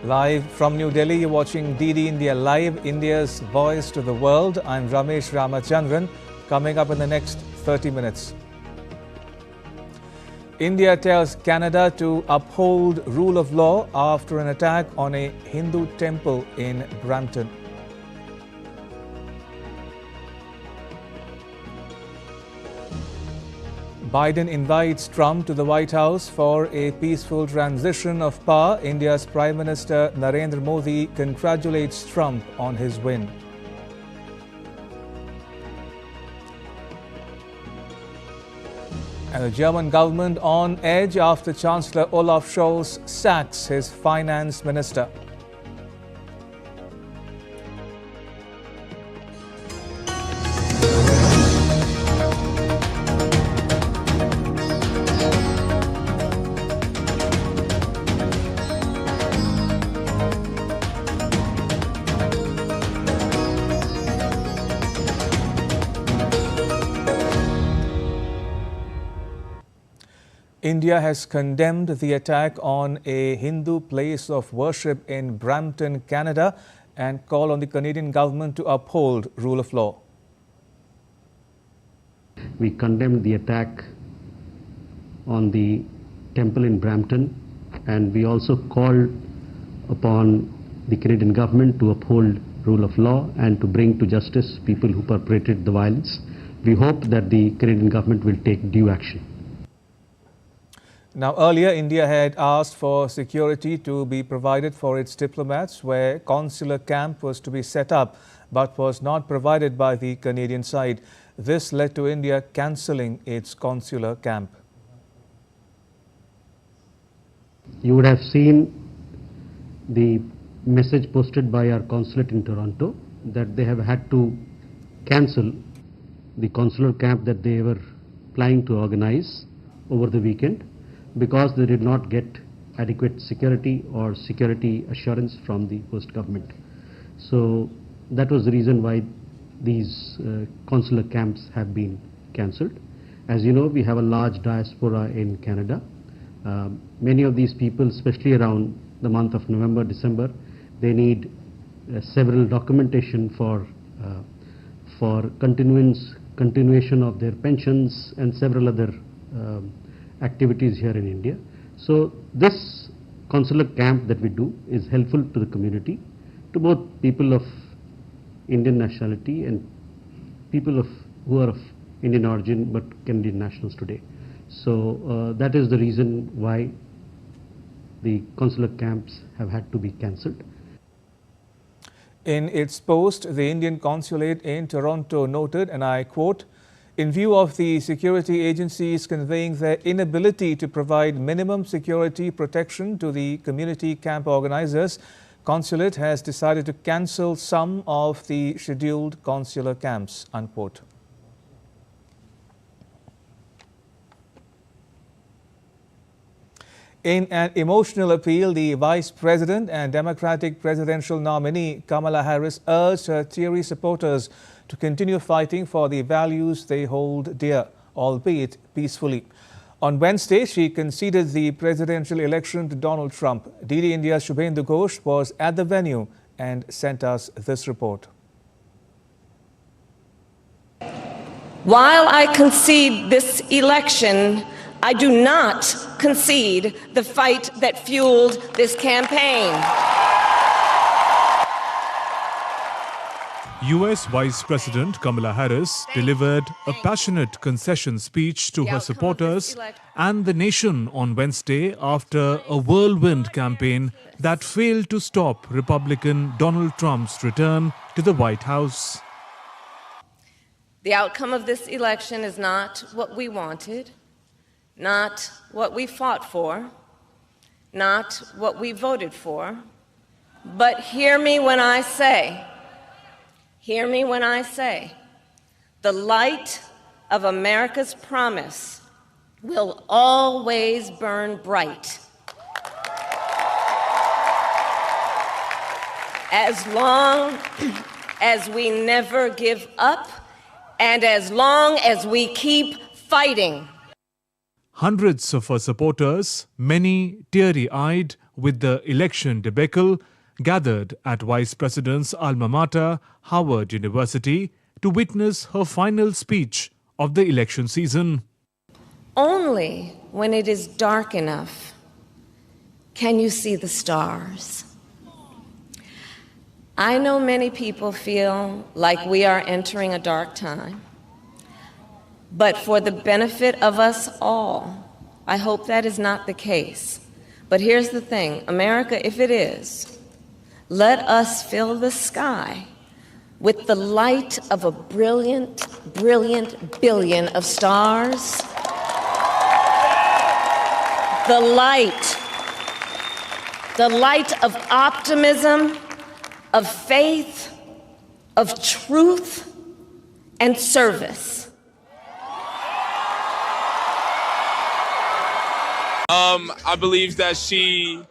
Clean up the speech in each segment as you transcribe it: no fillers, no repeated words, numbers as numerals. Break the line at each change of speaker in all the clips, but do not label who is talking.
Live from New Delhi, you're watching DD India Live, India's voice to the world. I'm Ramesh Ramachandran. Coming up in the next 30 minutes. India tells Canada to uphold rule of law after an attack on a Hindu temple in Brampton. Biden invites Trump to the White House for a peaceful transition of power. India's Prime Minister Narendra Modi congratulates Trump on his win. And the German government on edge after Chancellor Olaf Scholz sacks his finance minister. India has condemned the attack on a Hindu place of worship in Brampton, Canada, and called on the Canadian government to uphold rule of law.
We condemned the attack on the temple in Brampton, and we also called upon the Canadian government to uphold rule of law and to bring to justice people who perpetrated the violence. We hope that the Canadian government will take due action.
Now, earlier, India had asked for security to be provided for its diplomats, where consular camp was to be set up, but was not provided by the Canadian side. This led to India cancelling its consular camp.
You would have seen the message posted by our consulate in Toronto that they have had to cancel the consular camp that they were planning to organize over the weekend, because they did not get adequate security or security assurance from the host government. So that was the reason why these consular camps have been cancelled. As you know, we have a large diaspora in Canada. Many of these people, especially around the month of November, December, they need several documentation for continuation of their pensions and several other activities here in India. So this consular camp that we do is helpful to the community, to both people of Indian nationality and people who are of Indian origin but Canadian nationals today. So that is the reason why the consular camps have had to be cancelled.
In its post, the Indian consulate in Toronto noted, and I quote, "In view of the security agencies conveying their inability to provide minimum security protection to the community camp organizers, Consulate has decided to cancel some of the scheduled consular camps," unquote. In an emotional appeal, the Vice President and Democratic presidential nominee Kamala Harris urged her Tory supporters to continue fighting for the values they hold dear, albeit peacefully. On Wednesday, she conceded the presidential election to Donald Trump. DD India's Shubhendu Ghosh was at the venue and sent us this report.
While I concede this election, I do not concede the fight that fueled this campaign.
US Vice President Kamala Harris delivered a passionate concession speech to her supporters and the nation on Wednesday after a whirlwind campaign that failed to stop Republican Donald Trump's return to the White House.
The outcome of this election is not what we wanted, not what we fought for, not what we voted for, but hear me when I say, the light of America's promise will always burn bright. As long as we never give up and as long as we keep fighting.
Hundreds of her supporters, many teary-eyed, with the election debacle gathered at Vice President's alma mater, Howard University, to witness her final speech of the election season.
Only when it is dark enough can you see the stars. I know many people feel like we are entering a dark time, but for the benefit of us all, I hope that is not the case. But here's the thing, America, if it is, let us fill the sky with the light of a brilliant, brilliant billion of stars. The light of optimism, of faith, of truth, and service.
I believe that she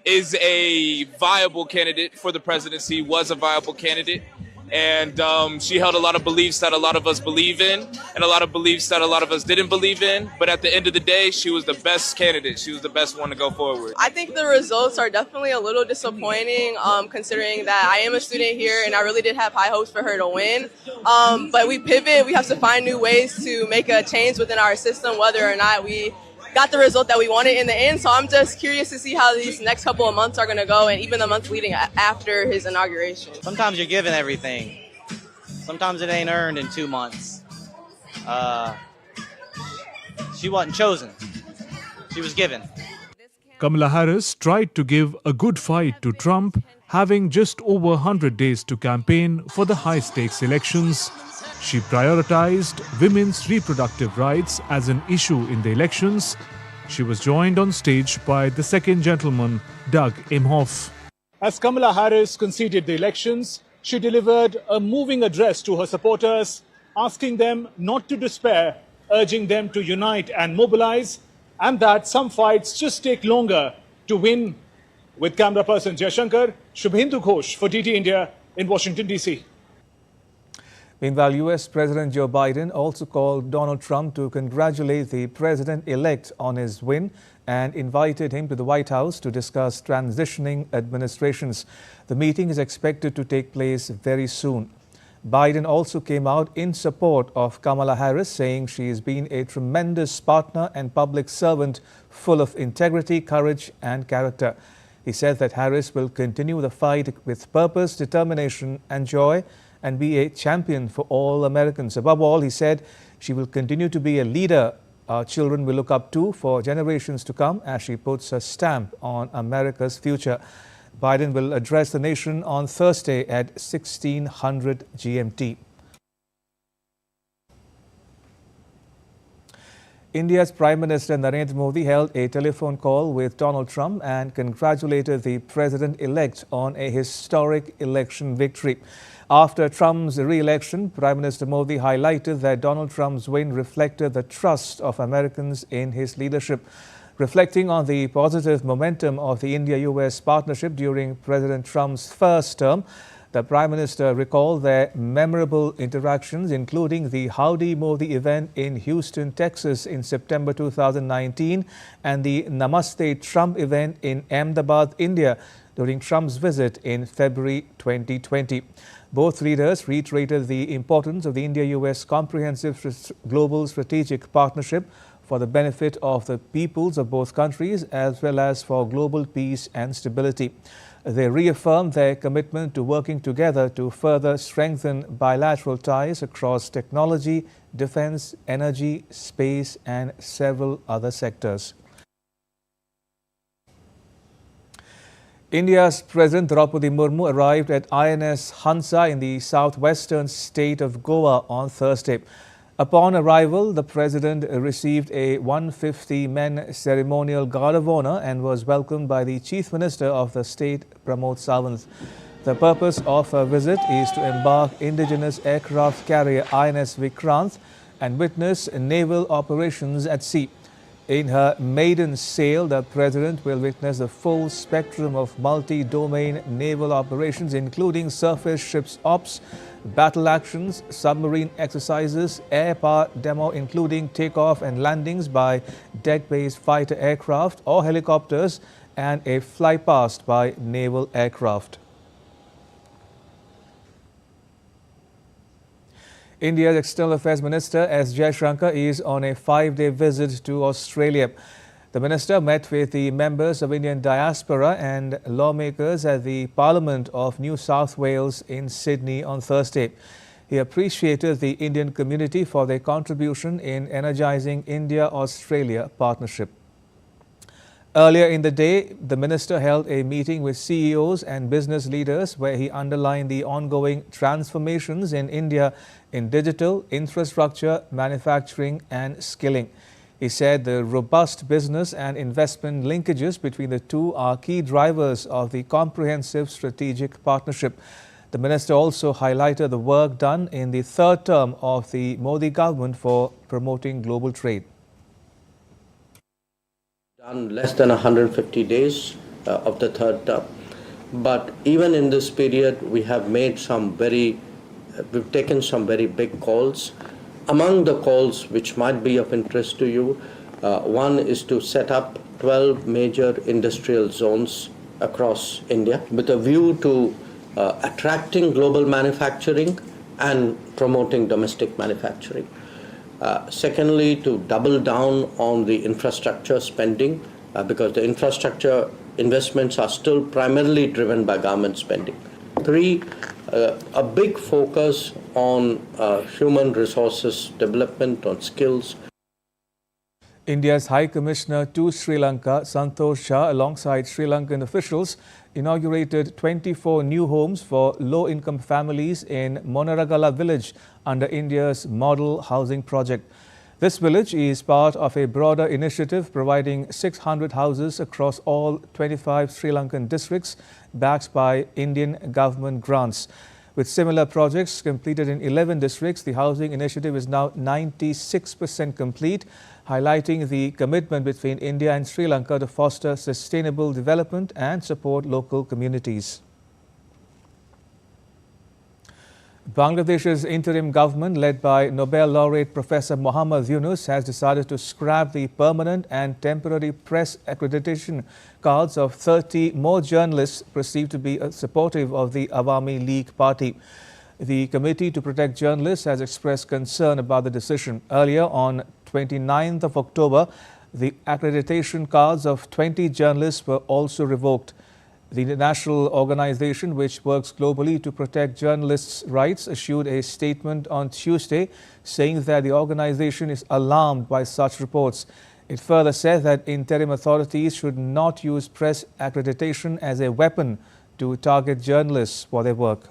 is a viable candidate for the presidency, was a viable candidate. And she held a lot of beliefs that a lot of us believe in and a lot of beliefs that a lot of us didn't believe in. But at the end of the day, she was the best candidate. She was the best one to go forward.
I think the results are definitely a little disappointing, considering that I am a student here and I really did have high hopes for her to win. But we pivot. We have to find new ways to make a change within our system, whether or not we got the result that we wanted in the end. So I'm just curious to see how these next couple of months are going to go, and even the months leading after his inauguration.
Sometimes you're given everything. Sometimes it ain't earned in 2 months. She wasn't chosen. She was given.
Kamala Harris tried to give a good fight to Trump, having just over 100 days to campaign for the high-stakes elections. She prioritized women's reproductive rights as an issue in the elections. She was joined on stage by the second gentleman, Doug Imhoff.
As Kamala Harris conceded the elections, she delivered a moving address to her supporters, asking them not to despair, urging them to unite and mobilize, and that some fights just take longer to win. With camera person Jayashankar, Shubhendu Ghosh for DT India in Washington, D.C.
Meanwhile, U.S. President Joe Biden also called Donald Trump to congratulate the president-elect on his win and invited him to the White House to discuss transitioning administrations. The meeting is expected to take place very soon. Biden also came out in support of Kamala Harris, saying she has been a tremendous partner and public servant full of integrity, courage and character. He said that Harris will continue the fight with purpose, determination and joy, and be a champion for all Americans. Above all, he said, she will continue to be a leader our children will look up to for generations to come as she puts a stamp on America's future. Biden will address the nation on Thursday at 1600 GMT. India's Prime Minister Narendra Modi held a telephone call with Donald Trump and congratulated the president-elect on a historic election victory. After Trump's re-election, Prime Minister Modi highlighted that Donald Trump's win reflected the trust of Americans in his leadership. Reflecting on the positive momentum of the India-US partnership during President Trump's first term, the Prime Minister recalled their memorable interactions, including the Howdy Modi event in Houston, Texas in September 2019 and the Namaste Trump event in Ahmedabad, India during Trump's visit in February 2020. Both leaders reiterated the importance of the India-US comprehensive global strategic partnership for the benefit of the peoples of both countries as well as for global peace and stability. They reaffirmed their commitment to working together to further strengthen bilateral ties across technology, defense, energy, space and several other sectors. India's President Draupadi Murmu arrived at INS Hansa in the southwestern state of Goa on Thursday. Upon arrival, the President received a 150-men ceremonial guard of honor and was welcomed by the Chief Minister of the state, Pramod Sawant. The purpose of her visit is to embark indigenous aircraft carrier INS Vikrant and witness naval operations at sea. In her maiden sail, the President will witness the full spectrum of multi-domain naval operations, including surface ships ops, battle actions, submarine exercises, air power demo, including takeoff and landings by deck-based fighter aircraft or helicopters, and a flypast by naval aircraft. India's External Affairs Minister S. Jaishankar is on a 5-day visit to Australia. The minister met with the members of Indian diaspora and lawmakers at the Parliament of New South Wales in Sydney on Thursday. He appreciated the Indian community for their contribution in energizing India-Australia partnership. Earlier in the day, the minister held a meeting with CEOs and business leaders where he underlined the ongoing transformations in India in digital, infrastructure, manufacturing and skilling. He said the robust business and investment linkages between the two are key drivers of the comprehensive strategic partnership. The minister also highlighted the work done in the third term of the Modi government for promoting global trade.
Done less than 150 days of the third term, but even in this period we have made we've taken some very big calls. Among the calls which might be of interest to you, one is to set up 12 major industrial zones across India with a view to attracting global manufacturing and promoting domestic manufacturing. Secondly, to double down on the infrastructure spending because the infrastructure investments are still primarily driven by government spending. Three, a big focus on human resources development, on skills.
India's High Commissioner to Sri Lanka, Santosh Shah, alongside Sri Lankan officials, inaugurated 24 new homes for low-income families in Monaragala village under India's model housing project. This village is part of a broader initiative providing 600 houses across all 25 Sri Lankan districts backed by Indian government grants. With similar projects completed in 11 districts, the housing initiative is now 96% complete, highlighting the commitment between India and Sri Lanka to foster sustainable development and support local communities. Bangladesh's interim government, led by Nobel laureate Professor Muhammad Yunus, has decided to scrap the permanent and temporary press accreditation cards of 30 more journalists perceived to be supportive of the Awami League party. The Committee to Protect Journalists has expressed concern about the decision. Earlier, on 29th of October, the accreditation cards of 20 journalists were also revoked. The international organization, which works globally to protect journalists' rights, issued a statement on Tuesday saying that the organization is alarmed by such reports. It further said that interim authorities should not use press accreditation as a weapon to target journalists for their work.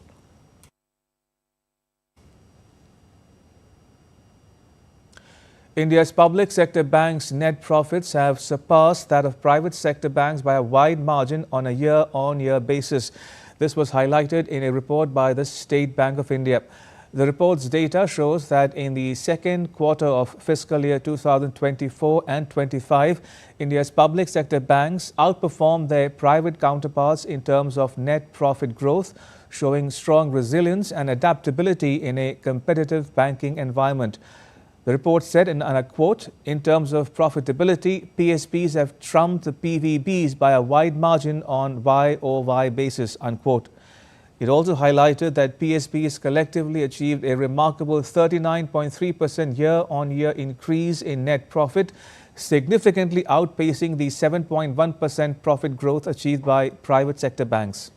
India's public sector banks' net profits have surpassed that of private sector banks by a wide margin on a year-on-year basis. This was highlighted in a report by the State Bank of India. The report's data shows that in the second quarter of fiscal year 2024 and 25, India's public sector banks outperformed their private counterparts in terms of net profit growth, showing strong resilience and adaptability in a competitive banking environment. The report said, and I quote, "In terms of profitability, PSBs have trumped the PVBs by a wide margin on YOY basis," unquote. It also highlighted that PSBs collectively achieved a remarkable 39.3% year-on-year increase in net profit, significantly outpacing the 7.1% profit growth achieved by private sector banks.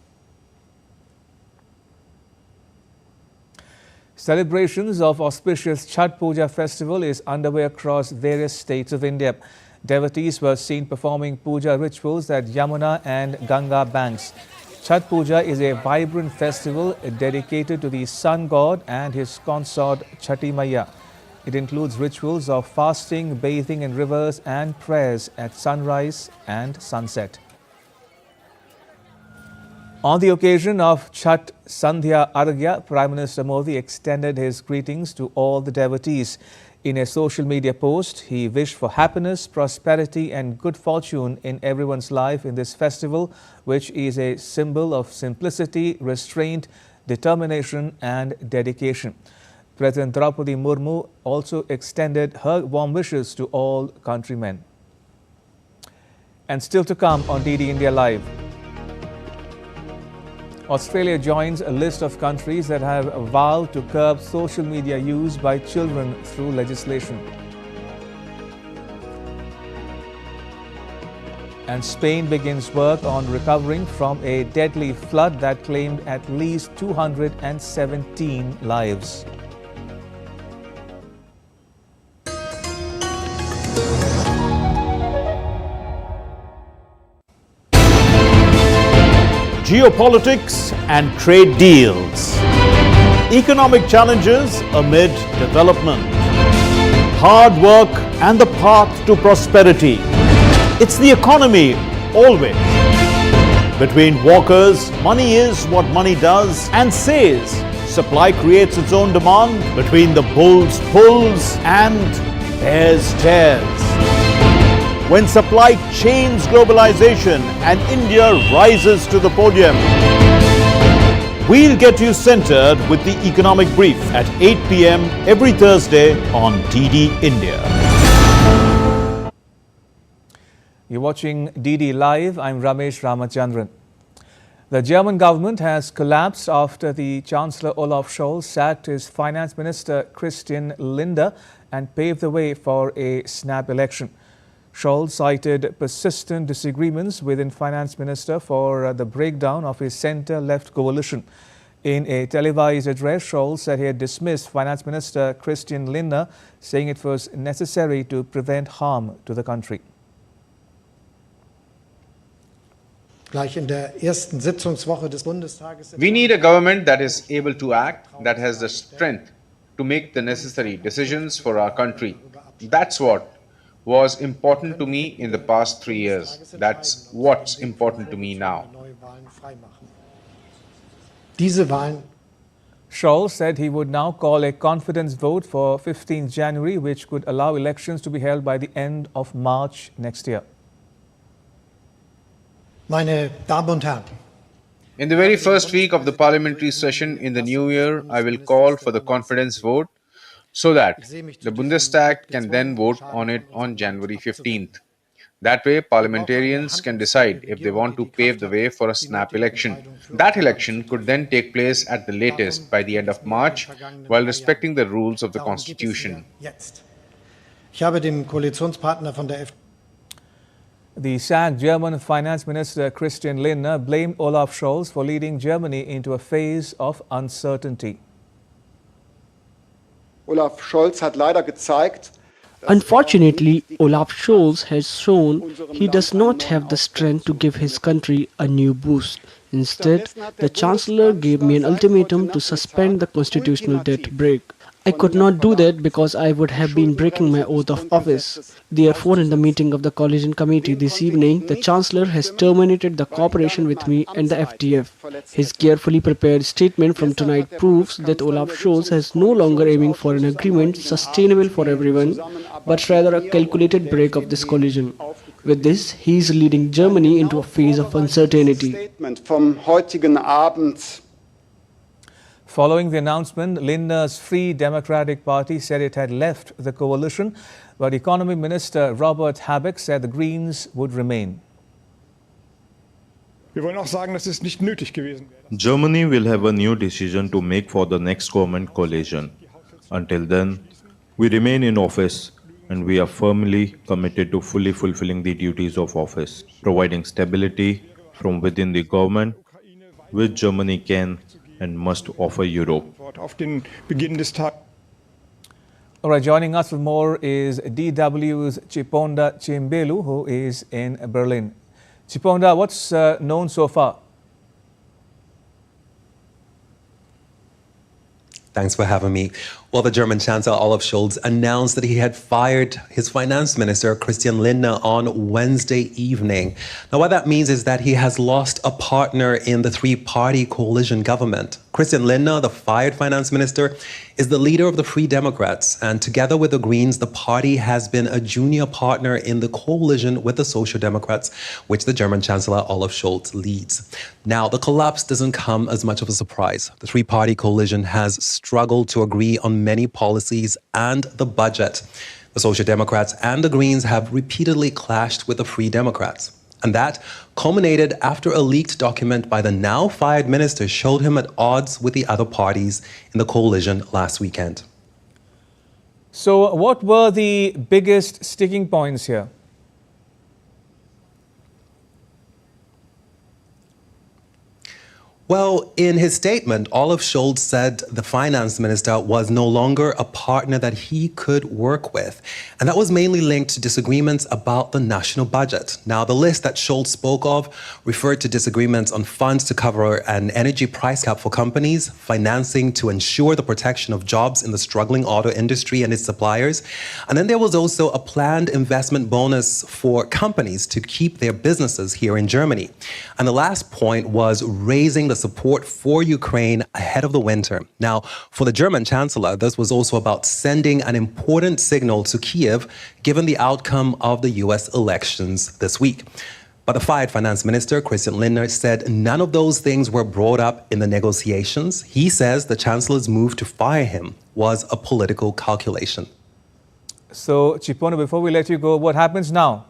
Celebrations of auspicious Chhath Puja festival is underway across various states of India. Devotees were seen performing puja rituals at Yamuna and Ganga banks. Chhath Puja is a vibrant festival dedicated to the sun god and his consort Chhati Maiya. It includes rituals of fasting, bathing in rivers and prayers at sunrise and sunset. On the occasion of Chhath Sandhya Arghya, Prime Minister Modi extended his greetings to all the devotees. In a social media post, he wished for happiness, prosperity and good fortune in everyone's life in this festival, which is a symbol of simplicity, restraint, determination and dedication. President Draupadi Murmu also extended her warm wishes to all countrymen. And still to come on DD India Live. Australia joins a list of countries that have vowed to curb social media use by children through legislation. And Spain begins work on recovering from a deadly flood that claimed at least 217 lives.
Geopolitics and trade deals. Economic challenges amid development. Hard work and the path to prosperity. It's the economy, always. Between walkers, money is what money does and says. Supply creates its own demand. Between the bulls pulls and bears tears. When supply chains globalization and India rises to the podium. We'll get you centered with the economic brief at 8 p.m. every Thursday on DD India.
You're watching DD Live. I'm Ramesh Ramachandran. The German government has collapsed after the Chancellor Olaf Scholz sacked his Finance Minister Christian Lindner and paved the way for a snap election. Scholz cited persistent disagreements within Finance Minister for the breakdown of his centre-left coalition. In a televised address, Scholz said he had dismissed Finance Minister Christian Lindner, saying it was necessary to prevent harm to the country.
We need a government that is able to act, that has the strength to make the necessary decisions for our country. That's what was important to me in the past 3 years. That's what's important to me now.
Scholz said he would now call a confidence vote for 15th January, which could allow elections to be held by the end of March next year.
In the very first week of the parliamentary session in the new year, I will call for the confidence vote so that the Bundestag can then vote on it on January 15th. That way, parliamentarians can decide if they want to pave the way for a snap election. That election could then take place at the latest by the end of March, while respecting the rules of the Constitution.
The sacked German Finance Minister Christian Lindner blamed Olaf Scholz for leading Germany into a phase of uncertainty.
Olaf Scholz hat leider gezeigt,
Unfortunately, Olaf Scholz has shown he does not have the strength to give his country a new boost. Instead, the Chancellor gave me an ultimatum to suspend the constitutional debt break. I could not do that because I would have been breaking my oath of office. Therefore, in the meeting of the Coalition Committee this evening, the Chancellor has terminated the cooperation with me and the FTF. His carefully prepared statement from tonight proves that Olaf Scholz is no longer aiming for an agreement sustainable for everyone, but rather a calculated break of this coalition. With this, he is leading Germany into a phase of uncertainty.
Following the announcement, Lindner's Free Democratic Party said it had left the coalition, but Economy Minister Robert Habeck said the Greens would remain.
Germany will have a new decision to make for the next government coalition. Until then, we remain in office and we are firmly committed to fully fulfilling the duties of office, providing stability from within the government, which Germany can and must offer Europe.
All right, joining us with more is DW's Chiponda Chimbelu, who is in Berlin. Chiponda, what's known so far?
Thanks for having me. Well, the German Chancellor Olaf Scholz announced that he had fired his finance minister, Christian Lindner, on Wednesday evening. Now, what that means is that he has lost a partner in the three-party coalition government. Christian Lindner, the fired finance minister, is the leader of the Free Democrats, and together with the Greens, the party has been a junior partner in the coalition with the Social Democrats, which the German Chancellor Olaf Scholz leads. Now, the collapse doesn't come as much of a surprise. The three-party coalition has struggled to agree on many policies and the budget. The Social Democrats and the Greens have repeatedly clashed with the Free Democrats. And that culminated after a leaked document by the now fired minister showed him at odds with the other parties in the coalition last weekend.
So, what were the biggest sticking points here?
Well, in his statement, Olaf Scholz said the finance minister was no longer a partner that he could work with. And that was mainly linked to disagreements about the national budget. Now, the list that Scholz spoke of referred to disagreements on funds to cover an energy price cap for companies, financing to ensure the protection of jobs in the struggling auto industry and its suppliers. And then there was also a planned investment bonus for companies to keep their businesses here in Germany. And the last point was raising the support for Ukraine ahead of the winter. Now, for the German Chancellor, this was also about sending an important signal to Kiev, given the outcome of the US elections this week. But the fired finance minister, Christian Lindner, said none of those things were brought up in the negotiations. He says the Chancellor's move to fire him was a political calculation.
So, Chipona, before we let you go, what happens now?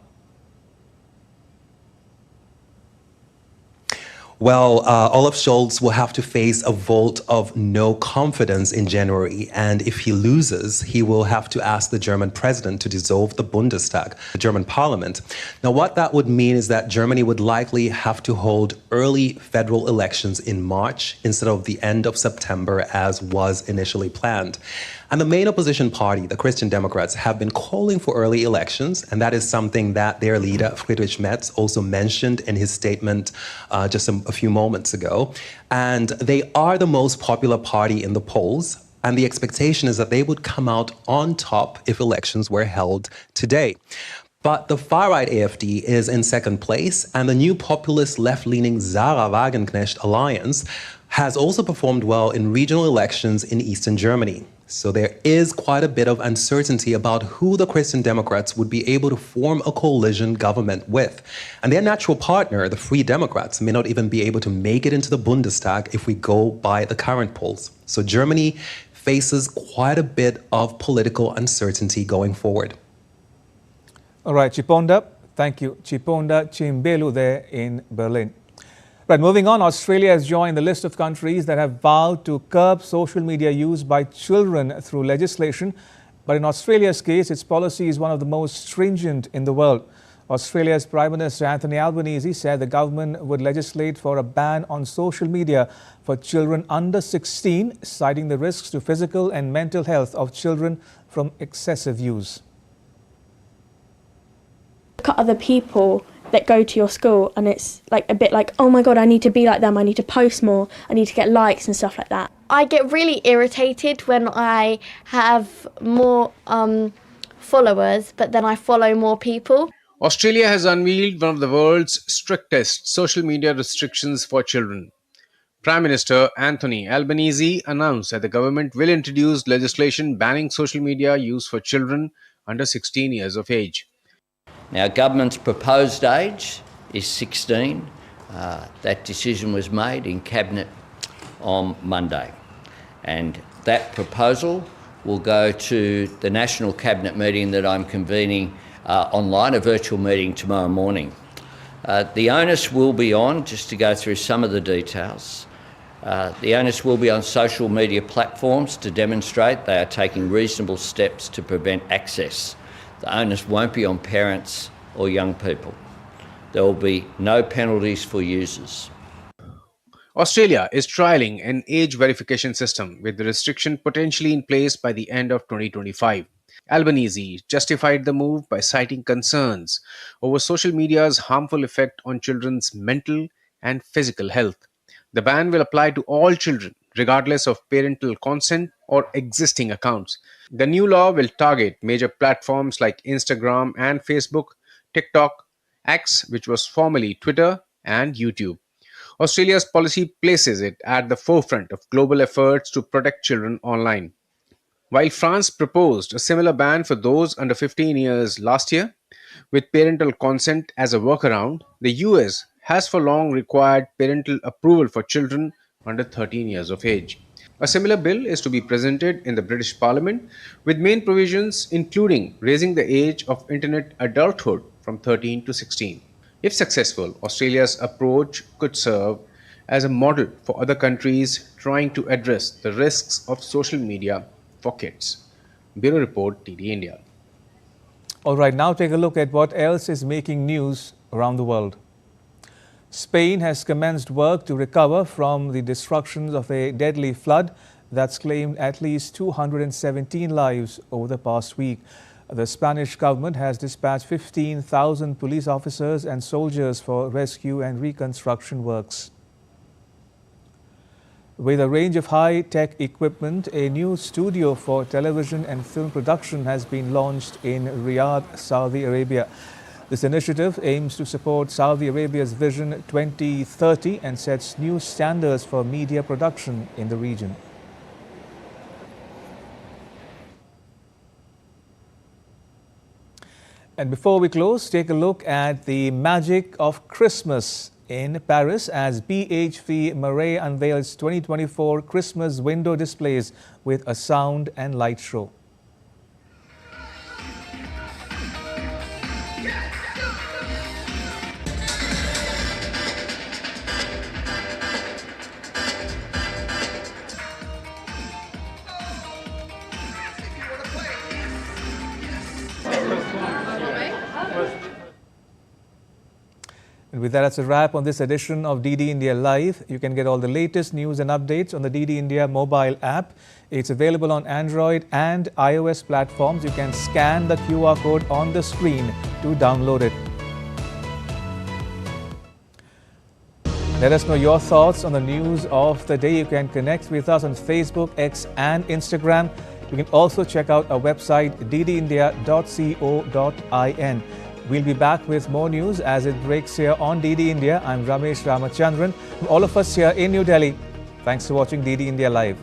Well, Olaf Scholz will have to face a vote of no confidence in January. And if he loses, he will have to ask the German president to dissolve the Bundestag, the German parliament. Now, what that would mean is that Germany would likely have to hold early federal elections in March instead of the end of September, as was initially planned. And the main opposition party, the Christian Democrats, have been calling for early elections, and that is something that their leader, Friedrich Merz, also mentioned in his statement just a few moments ago. And they are the most popular party in the polls, and the expectation is that they would come out on top if elections were held today. But the far-right AfD is in second place, and the new populist left-leaning Sarah Wagenknecht alliance has also performed well in regional elections in eastern Germany. So there is quite a bit of uncertainty about who the Christian Democrats would be able to form a coalition government with. And their natural partner, the Free Democrats, may not even be able to make it into the Bundestag if we go by the current polls. So Germany faces quite a bit of political uncertainty going forward.
All right, Chiponda, thank you. Chiponda Chimbelu there in Berlin. Right, moving on, Australia has joined the list of countries that have vowed to curb social media use by children through legislation. But in Australia's case, its policy is one of the most stringent in the world. Australia's Prime Minister Anthony Albanese said the government would legislate for a ban on social media for children under 16, citing the risks to physical and mental health of children from excessive use.
Look at other people that go to your school and it's like a bit like, oh my God, I need to be like them. I need to post more. I need to get likes and stuff like that.
I get really irritated when I have more followers, but then I follow more people.
Australia has unveiled one of the world's strictest social media restrictions for children. Prime Minister Anthony Albanese announced that the government will introduce legislation banning social media use for children under 16 years of age.
Now, government's proposed age is 16. That decision was made in Cabinet on Monday. And that proposal will go to the National Cabinet meeting that I'm convening online, a virtual meeting tomorrow morning. The onus will be on, just to go through some of the details, the onus will be on social media platforms to demonstrate they are taking reasonable steps to prevent access. The onus won't be on parents or young people. There will be no penalties for users.
Australia is trialling an age verification system with the restriction potentially in place by the end of 2025. Albanese justified the move by citing concerns over social media's harmful effect on children's mental and physical health. The ban will apply to all children, regardless of parental consent or existing accounts. The new law will target major platforms like Instagram and Facebook, TikTok, X, which was formerly Twitter, and YouTube. Australia's policy places it at the forefront of global efforts to protect children online. While France proposed a similar ban for those under 15 years last year, with parental consent as a workaround, the US has for long required parental approval for children under 13 years of age. A similar bill is to be presented in the British Parliament, with main provisions including raising the age of internet adulthood from 13 to 16. If successful, Australia's approach could serve as a model for other countries trying to address the risks of social media for kids. Bureau Report, DD India.
All right, now take a look at what else is making news around the world. Spain has commenced work to recover from the destructions of a deadly flood that's claimed at least 217 lives over the past week. The Spanish government has dispatched 15,000 police officers and soldiers for rescue and reconstruction works. With a range of high-tech equipment, a new studio for television and film production has been launched in Riyadh, Saudi Arabia. This initiative aims to support Saudi Arabia's Vision 2030 and sets new standards for media production in the region. And before we close, take a look at the magic of Christmas in Paris as BHV Marais unveils 2024 Christmas window displays with a sound and light show. And with that, that's a wrap on this edition of DD India Live. You can get all the latest news and updates on the DD India mobile app. It's available on Android and iOS platforms. You can scan the QR code on the screen to download it. Let us know your thoughts on the news of the day. You can connect with us on Facebook, X and Instagram. You can also check out our website ddindia.co.in. We'll be back with more news as it breaks here on DD India. I'm Ramesh Ramachandran. From all of us here in New Delhi, thanks for watching DD India Live.